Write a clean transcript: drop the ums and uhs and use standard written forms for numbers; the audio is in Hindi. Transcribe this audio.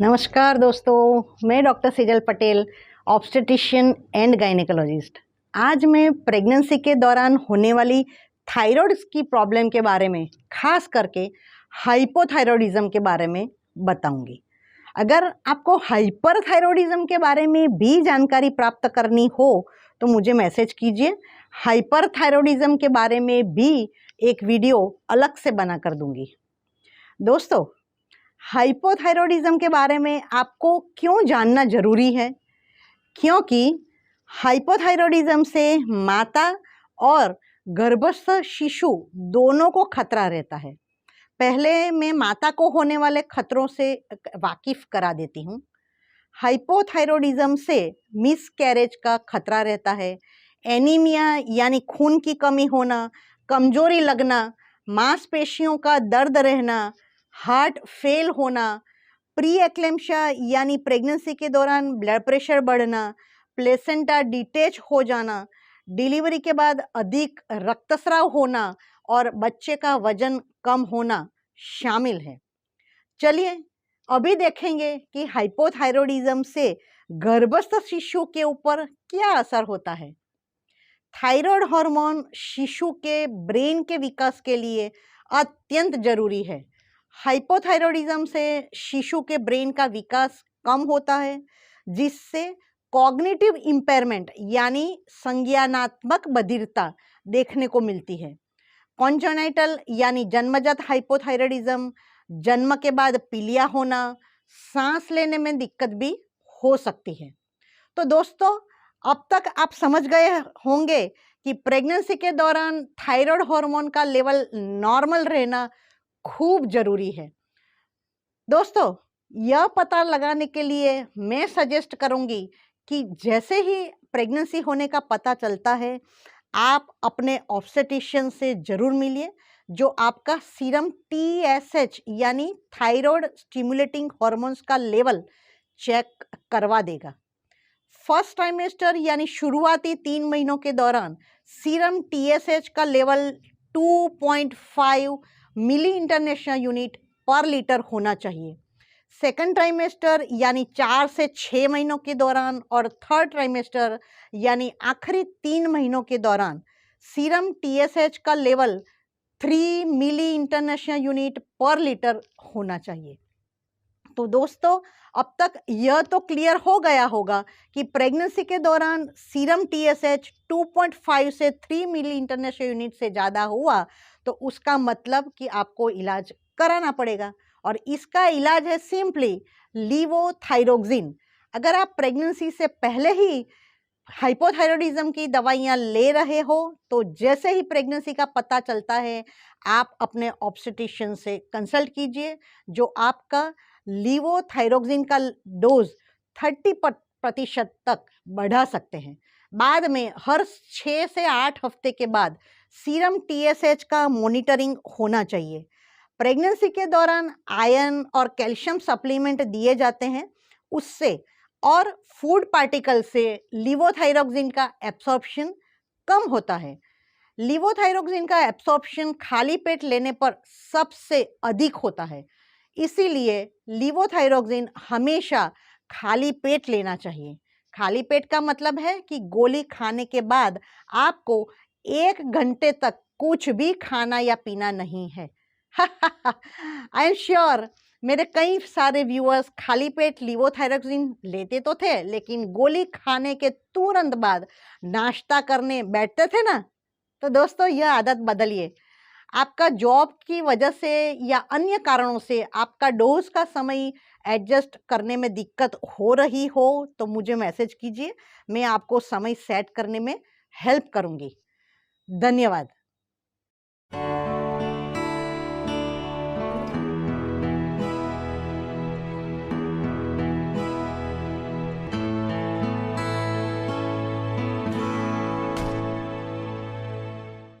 नमस्कार दोस्तों, मैं doctor Sejal Patel, obstetrician and gynaecologist. आज मैं प्रेगनेंसी के दौरान होने वाली थायराइड की प्रॉब्लम के बारे में, खास करके हाइपोथायरॉयडिज्म के बारे में बताऊंगी। अगर आपको हाइपरथायरॉयडिज्म के बारे में भी जानकारी प्राप्त करनी हो तो मुझे मैसेज कीजिए। हाइपरथायरॉयडिज्म के बारे में भी एक वीडियो अलग से बना कर दूंगी। दोस्तों, हाइपोथायरॉयडिज्म के बारे में आपको क्यों जानना जरूरी है? क्योंकि हाइपोथायरॉयडिज्म से माता और गर्भस्थ शिशु दोनों को खतरा रहता है। पहले मैं माता को होने वाले खतरों से वाकिफ करा देती हूँ। हाइपोथायरॉयडिज्म से मिसकैरेज का खतरा रहता है, एनीमिया यानी खून की कमी होना, कमजोरी लगना, मांसपेशियों का दर्द रहना, हार्ट फेल होना, प्री एक्लेम्पशिया यानी प्रेगनेंसी के दौरान ब्लड प्रेशर बढ़ना, प्लेसेंटा डिटैच हो जाना, डिलीवरी के बाद अधिक रक्तस्राव होना और बच्चे का वजन कम होना शामिल है। चलिए अभी देखेंगे कि हाइपोथायरॉयडिज्म से गर्भस्थ शिशु के ऊपर क्या असर होता है। थायराइड हार्मोन शिशु के ब्रेन के विकास के लिए अत्यंत जरूरी है। हाइपोथायरॉयडिज्म से शिशु के ब्रेन का विकास कम होता है, जिससे कॉग्निटिव इम्पेयरमेंट यानी संज्ञानात्मक बधिरता देखने को मिलती है। कॉन्जेनिटल यानी जन्मजात हाइपोथायरॉयडिज्म, जन्म के बाद पीलिया होना, सांस लेने में दिक्कत भी हो सकती है। तो दोस्तों, अब तक आप समझ गए होंगे कि प्रेगनेंसी के दौरान थायराइड हार्मोन का लेवल नॉर्मल रहना खूब जरूरी है। दोस्तों, यह पता लगाने के लिए मैं सजेस्ट करूंगी कि जैसे ही प्रेगनेंसी होने का पता चलता है, आप अपने ऑब्स्टेट्रिशियन से जरूर मिलिए, जो आपका सीरम TSH यानी थायराइड स्टिमुलेटिंग हार्मोन्स का लेवल चेक करवा देगा। फर्स्ट ट्राइमेस्टर यानी शुरुआती 3 महीनों के दौरान सीरम TSH का लेवल 2.5 मिली इंटरनेशनल यूनिट पर लीटर होना चाहिए। सेकंड ट्राइमेस्टर यानी 4 से 6 महीनों के दौरान और थर्ड ट्राइमेस्टर यानी आखिरी 3 महीनों के दौरान सीरम TSH का लेवल 3 मिली इंटरनेशनल यूनिट पर लीटर होना चाहिए। तो दोस्तों, अब तक यह तो क्लियर हो गया होगा कि प्रेगनेंसी के दौरान सीरम TSH 2.5 से 3 मिली इंटरनेशनल यूनिट से ज़्यादा हुआ तो उसका मतलब कि आपको इलाज कराना पड़ेगा, और इसका इलाज है सिंपली लीवोथायरोक्सिन। अगर आप प्रेगनेंसी से पहले ही हाइपोथायरॉयडिज्म की दवाइयाँ ले रहे हो तो जैसे ही प्रेगनेंसी का पता चलता है, आप अपने ऑब्स्टेट्रिशियन से कंसल्ट कीजिए, जो आपका लीवोथायरोक्सिन का डोज 30% तक बढ़ा सकते हैं। बाद में हर 6 से 8 हफ्ते के बाद सीरम TSH का मॉनिटरिंग होना चाहिए। प्रेगनेंसी के दौरान आयरन और कैल्शियम सप्लीमेंट दिए जाते हैं, उससे और फूड पार्टिकल से लीवोथायरोक्सिन का एब्सॉर्प्शन कम होता है। लीवोथायरोक्सिन का एब्सॉर्प्शन खाली पेट लेने पर सबसे अधिक होता है, इसीलिए लीवोथायरोक्सिन हमेशा खाली पेट लेना चाहिए। खाली पेट का मतलब है कि गोली खाने के बाद आपको 1 घंटे तक कुछ भी खाना या पीना नहीं है। आई एम श्योर मेरे कई सारे व्यूअर्स खाली पेट लीवोथायरोक्सिन लेते तो थे, लेकिन गोली खाने के तुरंत बाद नाश्ता करने बैठते थे ना। तो दोस्तों, यह आदत बदलिए। आपका जॉब की वजह से या अन्य कारणों से आपका डोज का समय एडजस्ट करने में दिक्कत हो रही हो तो मुझे मैसेज कीजिए, मैं आपको समय सेट करने में हेल्प करूंगी। धन्यवाद।